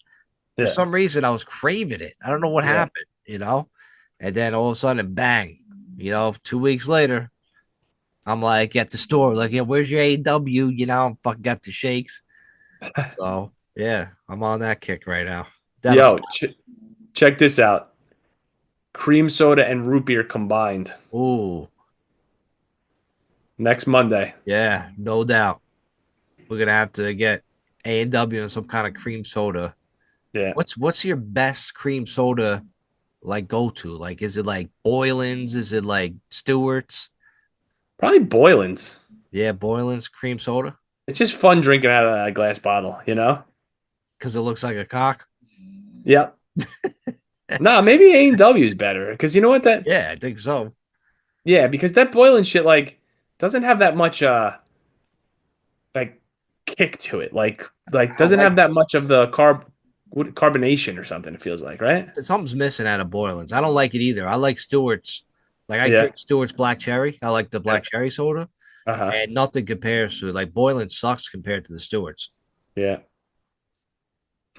For Yeah, some reason, I was craving it. I don't know what yeah. happened, and then all of a sudden, bang, 2 weeks later, I'm like at the store, like, yeah, where's your AW? I'm fucking got the shakes. So yeah, I'm on that kick right now. That'll Yo, stop. check this out. Cream soda and root beer combined Ooh, next Monday. yeah, no doubt. We're gonna have to get A&W and some kind of cream soda. Yeah. What's your best cream soda like go to? Like, is it like Boylan's? Is it like Stewart's? Probably Boylan's. Yeah, Boylan's cream soda It's just fun drinking out of a glass bottle, you know? because it looks like a cock. Yep. Nah, maybe A&W is better because you know what that Yeah, I think so. yeah, because that Boylan shit like doesn't have that much like kick to it. Like I don't doesn't like have that much of the carbonation or something it feels like, right? something's missing out of Boylan's. I don't like it either. I like Stewart's. Like I Yeah. drink Stewart's black cherry. I like the Yeah. black cherry soda, Uh-huh. and nothing compares to it. Like Boylan sucks compared to the Stewart's. Yeah.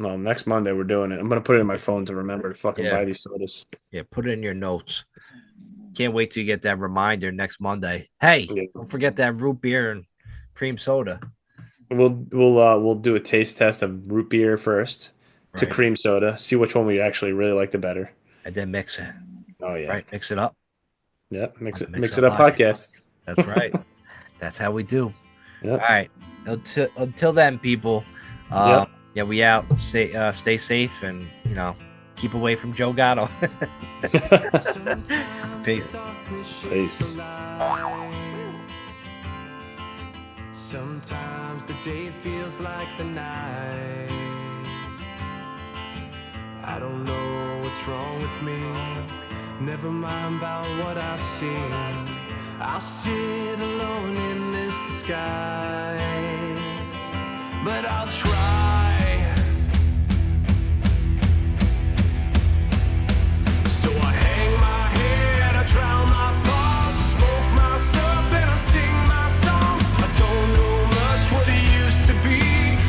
Well, next Monday we're doing it. I'm gonna put it in my phone to remember to fucking Yeah, buy these sodas. yeah. Put it in your notes. Can't wait till you get that reminder next Monday. Hey, Yeah. don't forget that root beer and cream soda. We'll do a taste test of root beer first to Right, cream soda. See which one we actually really like the better. and then mix it. Oh yeah. Right, mix it up Yep. on Mix the it Mix mix Up it up podcast. podcast. That's right. That's how we do. All Yep. right. Until then, people. Yep. Yeah, we out. Stay safe, and keep away from Joe Gatto. Sometimes Peace. the darkness shapes Peace. the light. Sometimes the day feels like the night. I don't know what's wrong with me. Never mind about what I've seen. I'll sit alone in this disguise, but I'll try. So I hang my head, I drown my thoughts, smoke my stuff, then I sing my song. I don't know much what it used to be.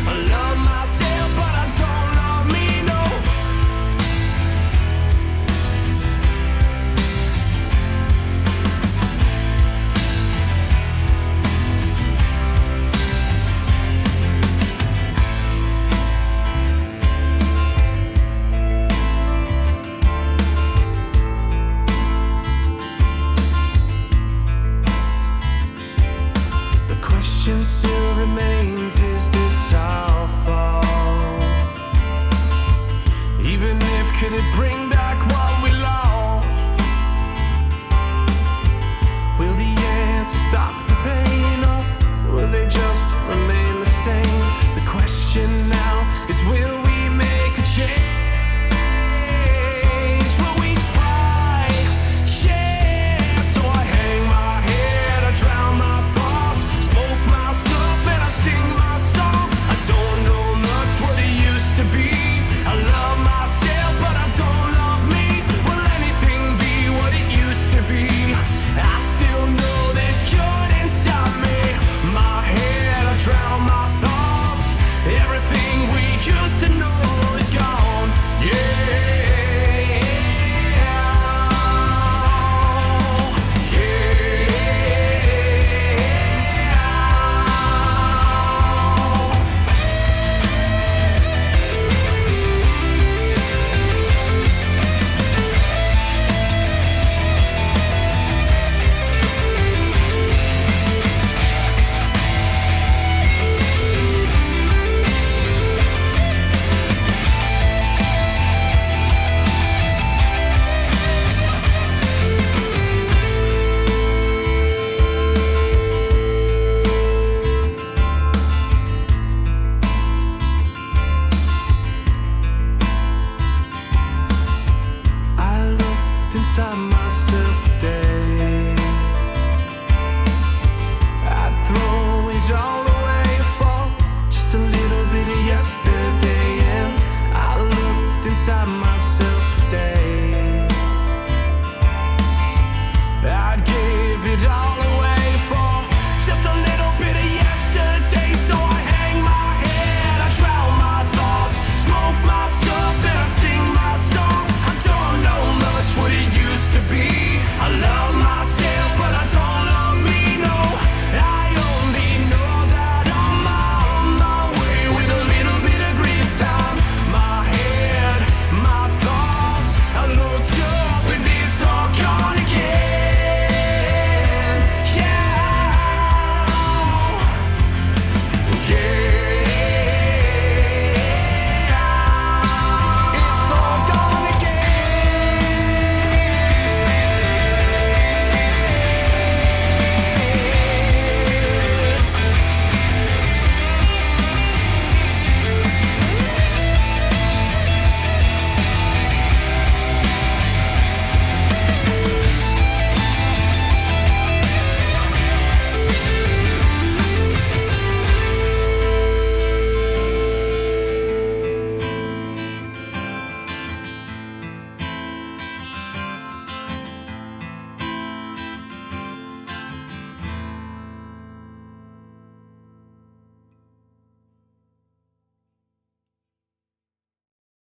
I love myself, but I don't love me, no. The questions still